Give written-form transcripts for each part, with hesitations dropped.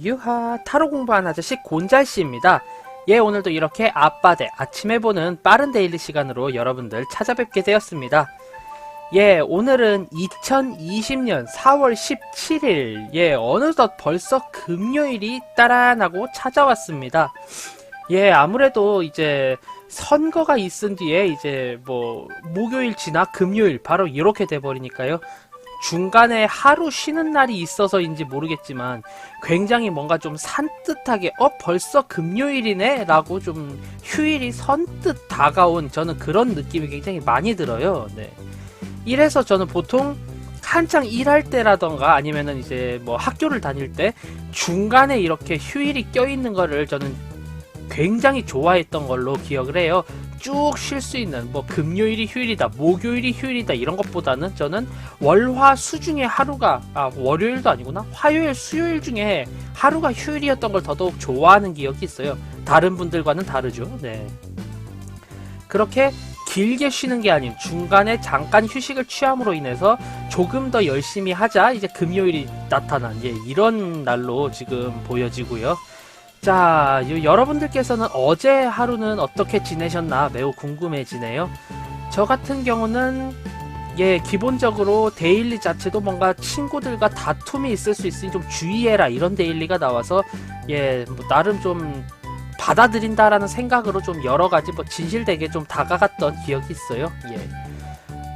유하 타로 공부하는 아저씨 곤잘씨입니다. 예, 오늘도 이렇게 아빠 대 아침에 보는 빠른 데일리 시간으로 여러분들 찾아뵙게 되었습니다. 예, 오늘은 2020년 4월 17일, 예, 어느덧 벌써 금요일이 따란하고 찾아왔습니다. 예, 아무래도 이제 선거가 있은 뒤에 이제 뭐 목요일 지나 금요일 바로 이렇게 돼버리니까요. 중간에 하루 쉬는 날이 있어서인지 모르겠지만 굉장히 뭔가 좀 산뜻하게 벌써 금요일이네 라고 좀 휴일이 선뜻 다가온 저는 그런 느낌이 굉장히 많이 들어요. 네. 이래서 저는 보통 한창 일할 때라던가 아니면은 이제 뭐 학교를 다닐 때 중간에 이렇게 휴일이 껴있는 거를 저는 굉장히 좋아했던 걸로 기억을 해요. 쭉 쉴 수 있는 뭐 금요일이 휴일이다, 목요일이 휴일이다 이런 것보다는 저는 월화 수 중에 하루가 월요일도 아니구나, 화요일 수요일 중에 하루가 휴일이었던 걸 더더욱 좋아하는 기억이 있어요. 다른 분들과는 다르죠. 네. 그렇게 길게 쉬는 게 아닌 중간에 잠깐 휴식을 취함으로 인해서 조금 더 열심히 하자 이제 금요일이 나타난 이런 날로 지금 보여지고요. 자, 여러분들께서는 어제 하루는 어떻게 지내셨나 매우 궁금해지네요. 저 같은 경우는 기본적으로 데일리 자체도 뭔가 친구들과 다툼이 있을 수 있으니 좀 주의해라 이런 데일리가 나와서 뭐 나름 좀 받아들인다라는 생각으로 좀 여러가지 뭐 진실되게 좀 다가갔던 기억이 있어요.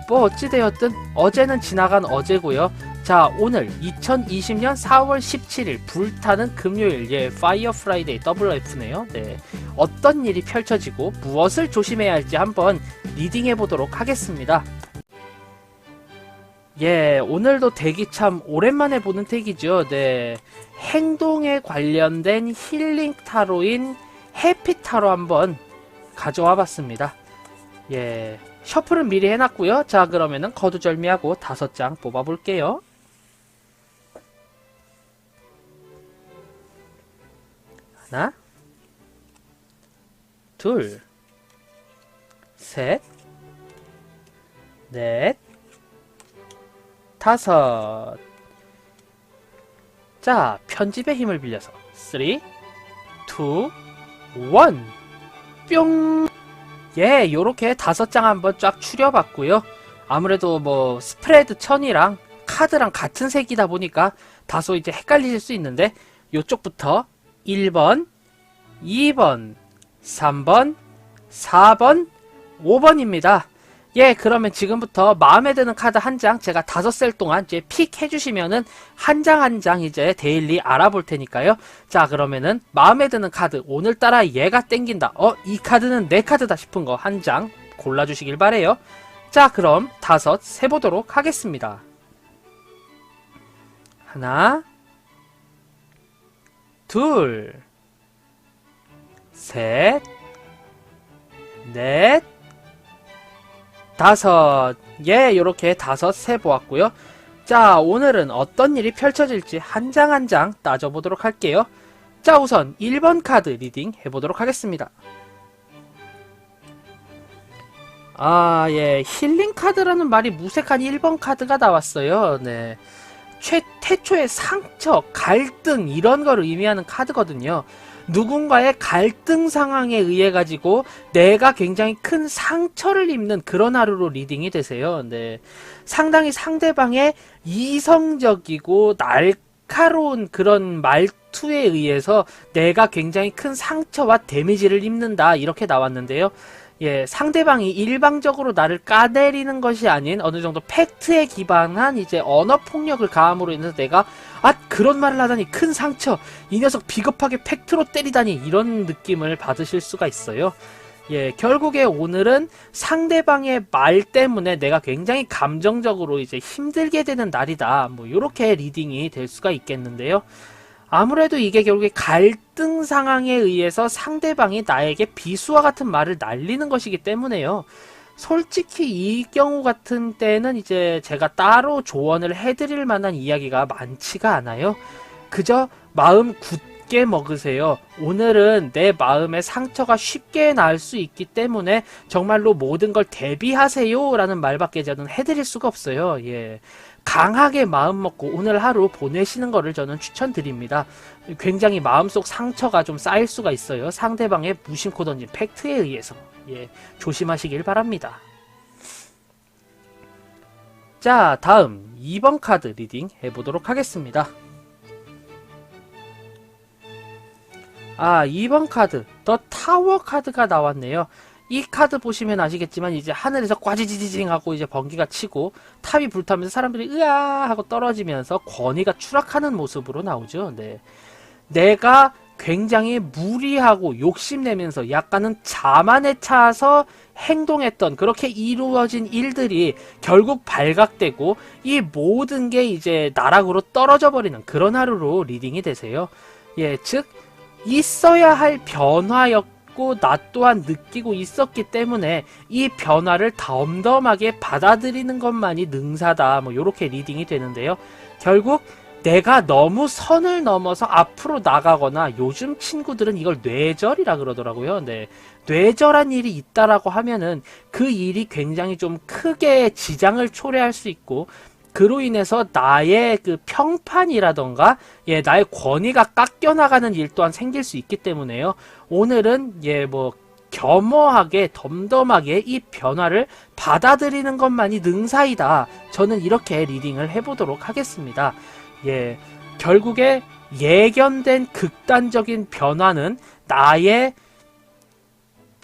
뭐 어찌되었든 어제는 지나간 어제고요. 자, 오늘 2020년 4월 17일 불타는 금요일 파이어 프라이데이 WF네요. 네. 어떤 일이 펼쳐지고 무엇을 조심해야 할지 한번 리딩해 보도록 하겠습니다. 오늘도 덱이 참 오랜만에 보는 덱이죠. 네. 행동에 관련된 힐링 타로인 해피 타로 한번 가져와 봤습니다. 셔플은 미리 해놨고요. 자, 그러면은 거두절미하고 5장 뽑아볼게요. 하나, 둘, 셋, 넷, 5. 자, 편집의 힘을 빌려서 3, 2, 1 뿅! 요렇게 5장 한번 쫙 추려봤고요. 아무래도 뭐 스프레드 1000이랑 카드랑 같은 색이다 보니까 다소 이제 헷갈리실 수 있는데 요쪽부터 1번, 2번, 3번, 4번, 5번입니다. 그러면 지금부터 마음에 드는 카드 한 장 제가 5셀 동안 이제 픽 해주시면은 한 장 한 장 이제 데일리 알아볼 테니까요. 자, 그러면은 마음에 드는 카드 오늘따라 얘가 땡긴다. 이 카드는 내 카드다 싶은 거 한 장 골라주시길 바래요. 자, 그럼 5 세보도록 하겠습니다. 하나, 둘, 셋, 넷, 5. 요렇게 5 세보았고요. 자, 오늘은 어떤 일이 펼쳐질지 한 장 한 장 따져보도록 할게요. 자, 우선 1번 카드 리딩 해보도록 하겠습니다. 힐링 카드라는 말이 무색한 1번 카드가 나왔어요. 네. 태초의 상처, 갈등 이런 걸 의미하는 카드거든요. 누군가의 갈등 상황에 의해 가지고 내가 굉장히 큰 상처를 입는 그런 하루로 리딩이 되세요. 네. 상당히 상대방의 이성적이고 날카로운 그런 말투에 의해서 내가 굉장히 큰 상처와 데미지를 입는다 이렇게 나왔는데요. 상대방이 일방적으로 나를 까내리는 것이 아닌 어느 정도 팩트에 기반한 이제 언어 폭력을 가함으로 인해서 내가 그런 말을 하다니 큰 상처, 이 녀석 비겁하게 팩트로 때리다니 이런 느낌을 받으실 수가 있어요. 결국에 오늘은 상대방의 말 때문에 내가 굉장히 감정적으로 이제 힘들게 되는 날이다. 뭐 요렇게 리딩이 될 수가 있겠는데요. 아무래도 이게 결국에 갈등 상황에 의해서 상대방이 나에게 비수와 같은 말을 날리는 것이기 때문에요. 솔직히 이 경우 같은 때는 이제 제가 따로 조언을 해드릴 만한 이야기가 많지가 않아요. 그저 마음 곱게 먹으세요. 오늘은 내 마음에 상처가 쉽게 날 수 있기 때문에 정말로 모든 걸 대비하세요 라는 말밖에 저는 해드릴 수가 없어요. 예. 강하게 마음 먹고 오늘 하루 보내시는 거를 저는 추천드립니다. 굉장히 마음속 상처가 좀 쌓일 수가 있어요. 상대방의 무심코 던진 팩트에 의해서. 예. 조심하시길 바랍니다. 자, 다음 2번 카드 리딩 해보도록 하겠습니다. 2번 카드 더 타워 카드가 나왔네요. 이 카드 보시면 아시겠지만 이제 하늘에서 꽈지지징 하고 이제 번개가 치고 탑이 불타면서 사람들이 으아 하고 떨어지면서 권위가 추락하는 모습으로 나오죠. 네. 내가 굉장히 무리하고 욕심내면서 약간은 자만에 차서 행동했던 그렇게 이루어진 일들이 결국 발각되고 이 모든 게 이제 나락으로 떨어져 버리는 그런 하루로 리딩이 되세요. 예, 즉 있어야 할 변화였고 나 또한 느끼고 있었기 때문에 이 변화를 덤덤하게 받아들이는 것만이 능사다. 뭐 요렇게 리딩이 되는데요. 결국 내가 너무 선을 넘어서 앞으로 나가거나 요즘 친구들은 이걸 뇌절이라 그러더라고요. 네. 뇌절한 일이 있다라고 하면은 그 일이 굉장히 좀 크게 지장을 초래할 수 있고 그로 인해서 나의 그 평판이라던가 예, 나의 권위가 깎여나가는 일 또한 생길 수 있기 때문에요. 오늘은 예, 뭐 겸허하게 덤덤하게 이 변화를 받아들이는 것만이 능사이다. 저는 이렇게 리딩을 해보도록 하겠습니다. 예, 결국에 예견된 극단적인 변화는 나의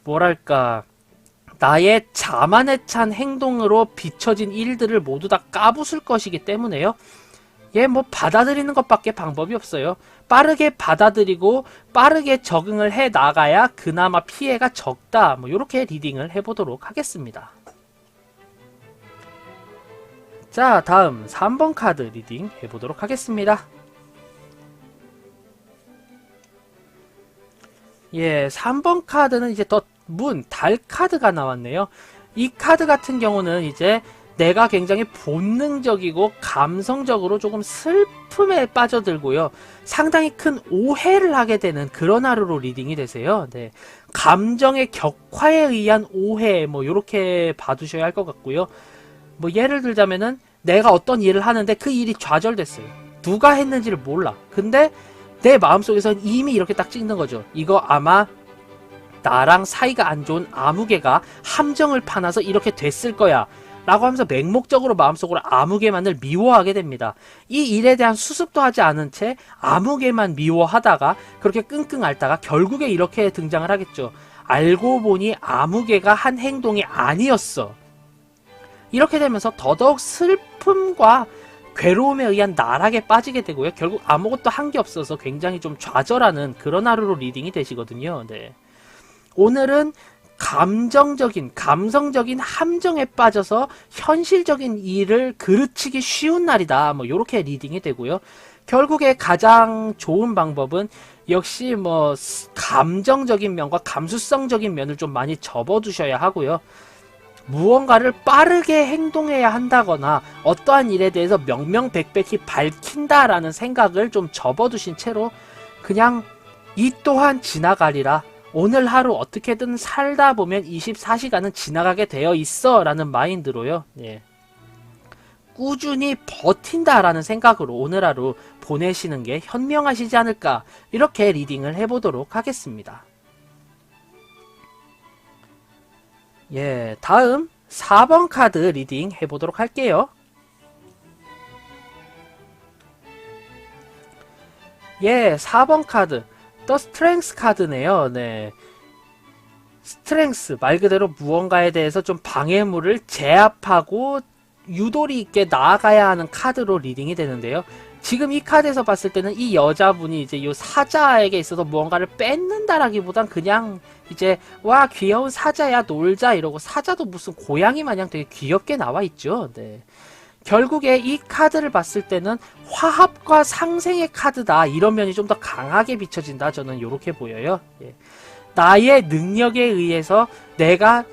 뭐랄까 나의 자만에 찬 행동으로 비춰진 일들을 모두 다 까부술 것이기 때문에요. 예, 뭐 받아들이는 것밖에 방법이 없어요. 빠르게 받아들이고 빠르게 적응을 해 나가야 그나마 피해가 적다. 뭐 이렇게 리딩을 해보도록 하겠습니다. 자, 다음 3번 카드 리딩 해보도록 하겠습니다. 예, 3번 카드는 이제 더 문, 달 카드가 나왔네요. 이 카드 같은 경우는 이제 내가 굉장히 본능적이고 감성적으로 조금 슬픔에 빠져들고요. 상당히 큰 오해를 하게 되는 그런 하루로 리딩이 되세요. 네. 감정의 격화에 의한 오해, 뭐, 요렇게 봐두셔야 할 것 같고요. 뭐, 예를 들자면은 내가 어떤 일을 하는데 그 일이 좌절됐어요. 누가 했는지를 몰라. 근데 내 마음속에선 이미 이렇게 딱 찍는 거죠. 이거 아마 나랑 사이가 안 좋은 아무개가 함정을 파놔서 이렇게 됐을 거야 라고 하면서 맹목적으로 마음속으로 아무개만을 미워하게 됩니다. 이 일에 대한 수습도 하지 않은 채 아무개만 미워하다가 그렇게 끙끙 앓다가 결국에 이렇게 등장을 하겠죠. 알고 보니 아무개가 한 행동이 아니었어. 이렇게 되면서 더더욱 슬픔과 괴로움에 의한 나락에 빠지게 되고요. 결국 아무것도 한 게 없어서 굉장히 좀 좌절하는 그런 하루로 리딩이 되시거든요. 네. 오늘은 감성적인 함정에 빠져서 현실적인 일을 그르치기 쉬운 날이다. 뭐 요렇게 리딩이 되고요. 결국에 가장 좋은 방법은 역시 뭐 감정적인 면과 감수성적인 면을 좀 많이 접어두셔야 하고요. 무언가를 빠르게 행동해야 한다거나 어떠한 일에 대해서 명명백백히 밝힌다라는 생각을 좀 접어두신 채로 그냥 이 또한 지나가리라. 오늘 하루 어떻게든 살다 보면 24시간은 지나가게 되어 있어 라는 마인드로요. 예. 꾸준히 버틴다라는 생각으로 오늘 하루 보내시는 게 현명하시지 않을까 이렇게 리딩을 해보도록 하겠습니다. 예, 다음 4번 카드 리딩 해보도록 할게요. 예, 4번 카드 더 스트렝스 카드네요. 네. 스트렝스 말 그대로 무언가에 대해서 좀 방해물을 제압하고 유도리 있게 나아가야 하는 카드로 리딩이 되는데요. 지금 이 카드에서 봤을 때는 이 여자분이 이제 이 사자에게 있어서 무언가를 뺏는다라기보단 그냥 이제 와 귀여운 사자야 놀자 이러고 사자도 무슨 고양이 마냥 되게 귀엽게 나와 있죠. 네. 결국에 이 카드를 봤을 때는 화합과 상생의 카드다. 이런 면이 좀 더 강하게 비춰진다. 저는 이렇게 보여요. 예. 나의 능력에 의해서 내가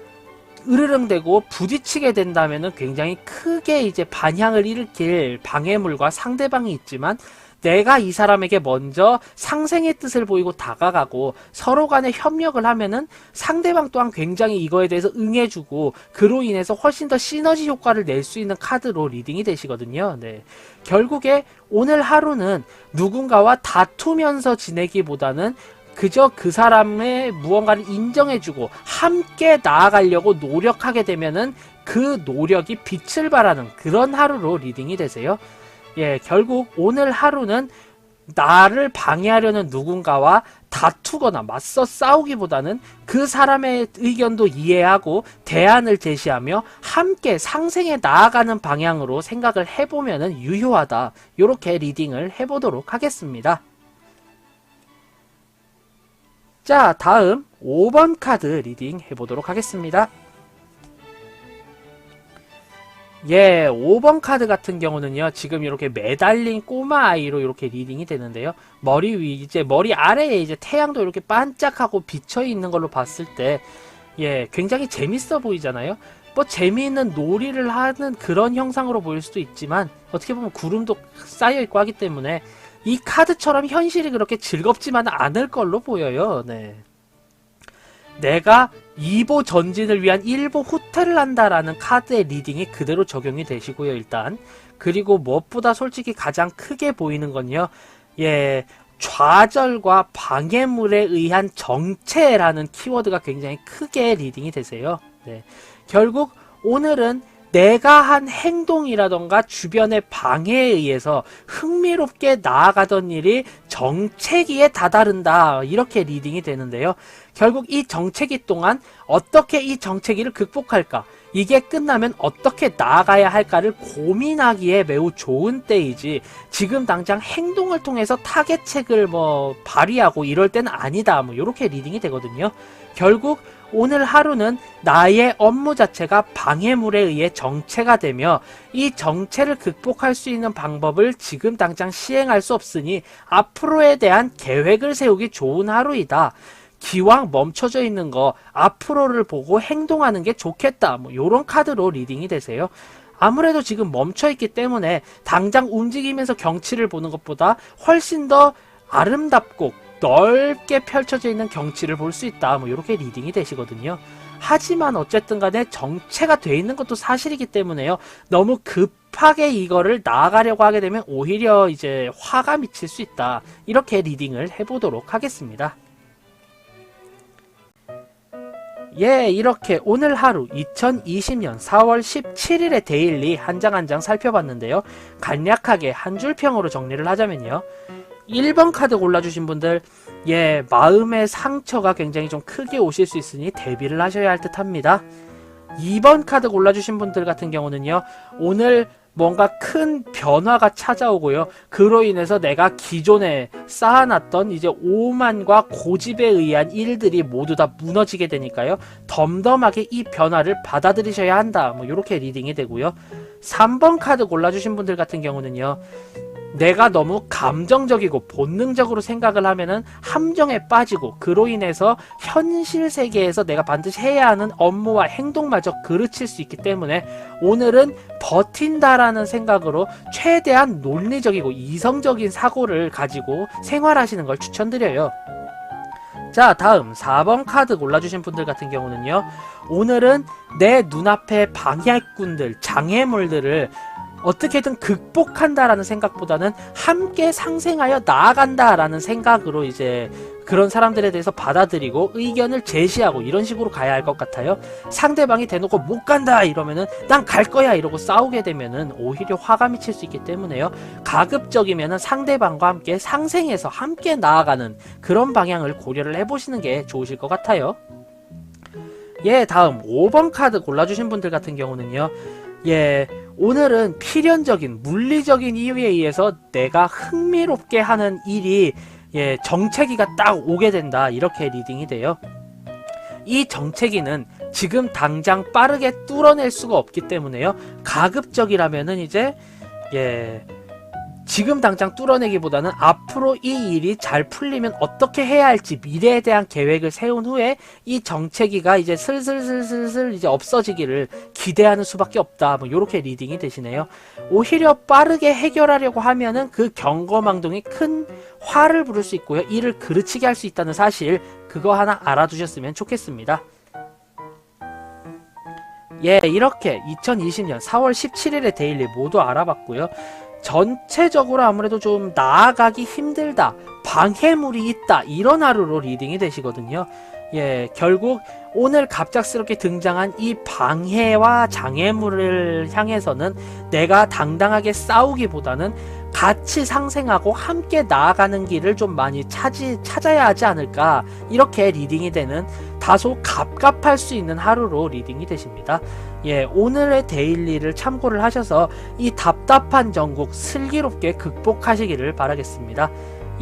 으르렁대고 부딪히게 된다면은 굉장히 크게 이제 반향을 일으킬 방해물과 상대방이 있지만 내가 이 사람에게 먼저 상생의 뜻을 보이고 다가가고 서로 간에 협력을 하면은 상대방 또한 굉장히 이거에 대해서 응해주고 그로 인해서 훨씬 더 시너지 효과를 낼 수 있는 카드로 리딩이 되시거든요. 네. 결국에 오늘 하루는 누군가와 다투면서 지내기보다는 그저 그 사람의 무언가를 인정해주고 함께 나아가려고 노력하게 되면은 그 노력이 빛을 발하는 그런 하루로 리딩이 되세요. 예, 결국 오늘 하루는 나를 방해하려는 누군가와 다투거나 맞서 싸우기보다는 그 사람의 의견도 이해하고 대안을 제시하며 함께 상생해 나아가는 방향으로 생각을 해보면 유효하다. 이렇게 리딩을 해보도록 하겠습니다. 자, 다음 5번 카드 리딩 해보도록 하겠습니다. 예, 5번 카드 같은 경우는요, 지금 이렇게 매달린 꼬마 아이로 이렇게 리딩이 되는데요. 머리 위, 이제 머리 아래에 이제 태양도 이렇게 반짝하고 비쳐 있는 걸로 봤을 때, 예, 굉장히 재밌어 보이잖아요. 뭐 재미있는 놀이를 하는 그런 형상으로 보일 수도 있지만, 어떻게 보면 구름도 쌓여 있고 하기 때문에, 이 카드처럼 현실이 그렇게 즐겁지만 않을 걸로 보여요. 네. 내가 2보 전진을 위한 1보 후퇴를 한다라는 카드의 리딩이 그대로 적용이 되시고요, 일단. 그리고 무엇보다 솔직히 가장 크게 보이는 건요, 예, 좌절과 방해물에 의한 정체라는 키워드가 굉장히 크게 리딩이 되세요. 네. 결국 오늘은 내가 한 행동이라던가 주변의 방해에 의해서 흥미롭게 나아가던 일이 정체기에 다다른다. 이렇게 리딩이 되는데요. 결국 이 정체기 동안 어떻게 이 정체기를 극복할까? 이게 끝나면 어떻게 나아가야 할까를 고민하기에 매우 좋은 때이지 지금 당장 행동을 통해서 타겟책을 발휘하고 이럴 때는 아니다. 이렇게 리딩이 되거든요. 결국 오늘 하루는 나의 업무 자체가 방해물에 의해 정체가 되며 이 정체를 극복할 수 있는 방법을 지금 당장 시행할 수 없으니 앞으로에 대한 계획을 세우기 좋은 하루이다. 기왕 멈춰져 있는 거 앞으로를 보고 행동하는 게 좋겠다. 요런 카드로 리딩이 되세요. 아무래도 지금 멈춰있기 때문에 당장 움직이면서 경치를 보는 것보다 훨씬 더 아름답고 넓게 펼쳐져 있는 경치를 볼 수 있다. 이렇게 리딩이 되시거든요. 하지만 어쨌든 간에 정체가 돼 있는 것도 사실이기 때문에요. 너무 급하게 이거를 나아가려고 하게 되면 오히려 이제 화가 미칠 수 있다. 이렇게 리딩을 해보도록 하겠습니다. 예, 이렇게 오늘 하루 2020년 4월 17일의 데일리 한 장 한 장 살펴봤는데요. 간략하게 한 줄 평으로 정리를 하자면요. 1번 카드 골라주신 분들, 예, 마음의 상처가 굉장히 좀 크게 오실 수 있으니 대비를 하셔야 할 듯 합니다. 2번 카드 골라주신 분들 같은 경우는요, 오늘 뭔가 큰 변화가 찾아오고요. 그로 인해서 내가 기존에 쌓아놨던 이제 오만과 고집에 의한 일들이 모두 다 무너지게 되니까요. 덤덤하게 이 변화를 받아들이셔야 한다. 이렇게 리딩이 되고요. 3번 카드 골라주신 분들 같은 경우는요. 내가 너무 감정적이고 본능적으로 생각을 하면은 함정에 빠지고 그로 인해서 현실 세계에서 내가 반드시 해야 하는 업무와 행동마저 그르칠 수 있기 때문에 오늘은 버틴다라는 생각으로 최대한 논리적이고 이성적인 사고를 가지고 생활하시는 걸 추천드려요. 자, 다음 4번 카드 골라주신 분들 같은 경우는요. 오늘은 내 눈앞의 방해꾼들, 장애물들을 어떻게든 극복한다라는 생각보다는 함께 상생하여 나아간다라는 생각으로 이제 그런 사람들에 대해서 받아들이고 의견을 제시하고 이런 식으로 가야 할 것 같아요. 상대방이 대놓고 못 간다 이러면은 난 갈 거야 이러고 싸우게 되면은 오히려 화가 미칠 수 있기 때문에요. 가급적이면은 상대방과 함께 상생해서 함께 나아가는 그런 방향을 고려를 해보시는 게 좋으실 것 같아요. 예, 다음 5번 카드 골라주신 분들 같은 경우는요. 예, 오늘은 필연적인 물리적인 이유에 의해서 내가 흥미롭게 하는 일이 예, 정체기가 딱 오게 된다. 이렇게 리딩이 돼요. 이 정체기는 지금 당장 빠르게 뚫어낼 수가 없기 때문에요. 가급적이라면은 이제 예, 지금 당장 뚫어내기보다는 앞으로 이 일이 잘 풀리면 어떻게 해야 할지 미래에 대한 계획을 세운 후에 이 정체기가 이제 슬슬슬슬슬 이제 없어지기를 기대하는 수밖에 없다. 뭐 요렇게 리딩이 되시네요. 오히려 빠르게 해결하려고 하면은 그 경거망동이 큰 화를 부를 수 있고요. 이를 그르치게 할 수 있다는 사실, 그거 하나 알아두셨으면 좋겠습니다. 예, 이렇게 2020년 4월 17일의 데일리 모두 알아봤고요. 전체적으로 아무래도 좀 나아가기 힘들다, 방해물이 있다, 이런 하루로 리딩이 되시거든요. 예, 결국 오늘 갑작스럽게 등장한 이 방해와 장애물을 향해서는 내가 당당하게 싸우기보다는 같이 상생하고 함께 나아가는 길을 좀 많이 찾아야 하지 않을까, 이렇게 리딩이 되는 다소 갑갑할 수 있는 하루로 리딩이 되십니다. 예, 오늘의 데일리를 참고를 하셔서 이 답답한 전국 슬기롭게 극복하시기를 바라겠습니다.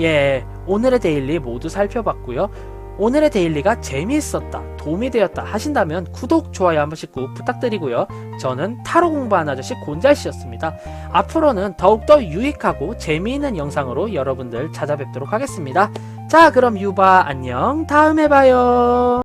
예, 오늘의 데일리 모두 살펴봤고요. 오늘의 데일리가 재미있었다, 도움이 되었다 하신다면 구독, 좋아요 한 번씩 꼭 부탁드리고요. 저는 타로 공부하는 아저씨 곤잘씨였습니다. 앞으로는 더욱더 유익하고 재미있는 영상으로 여러분들 찾아뵙도록 하겠습니다. 자, 그럼 유바 안녕, 다음에 봐요.